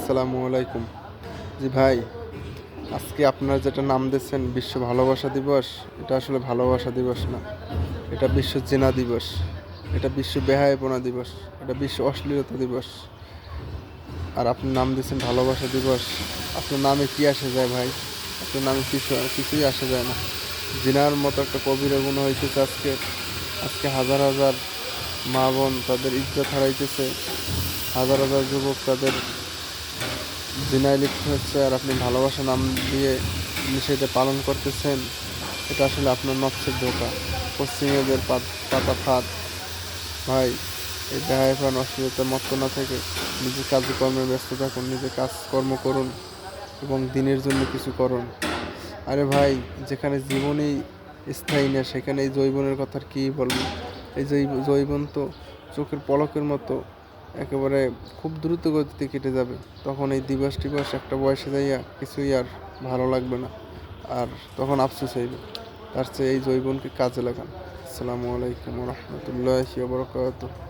আসসালামু আলাইকুম। জি ভাই, আজকে আপনারা যেটা নাম দিচ্ছেন বিশ্ব ভালোবাসা দিবস, এটা আসলে ভালোবাসা দিবস না। এটা বিশ্ব জেনা দিবস, এটা বিশ্ব বেহায়াপনা দিবস, এটা বিশ্ব অশ্লীলতা দিবস। আর আপনি নাম দিচ্ছেন ভালোবাসা দিবস। আপনার নামে কি আসে যায় ভাই? আপনার নামে কিছুই আসে যায় না। জিনার মতো একটা কবিরা গুনাহ হইতেছে আজকে। আজকে হাজার হাজার মা বোন তাদের ইজ্জত হারাইতেছে, হাজার হাজার যুবক তাদের জিনায় লিপ্ত হচ্ছে, আর আপনি ভালোবাসা নাম দিয়ে সেটা পালন করতেছেন। এটা আসলে আপনার নকশের ধোঁকা, পশ্চিমীদের পাতা ফাঁদ। ভাই, এই বেহায়াপন অশ্লীলতার মত্ত না থেকে নিজের কাজকর্মে ব্যস্ত থাকুন, নিজের কাজকর্ম করুন এবং দিনের জন্য কিছু করুন। আরে ভাই, যেখানে জীবনই স্থায়ী না সেখানে এই যৌবনের কথা আর কী বলবো। এই যৌবন তো চোখের পলকের মতো একেবারে খুব দ্রুত গতিতে কেটে যাবে। তখন এই দিবস টিবস একটা বয়সে যাইয়া কিছুই আর ভালো লাগবে না, আর তখন আফসোস হইবে। তার চেয়ে এই যৌবনকে কাজে লাগান। আসসালামু আলাইকুম রহমতুল্লাহি ওয়া বারাকাতুহু।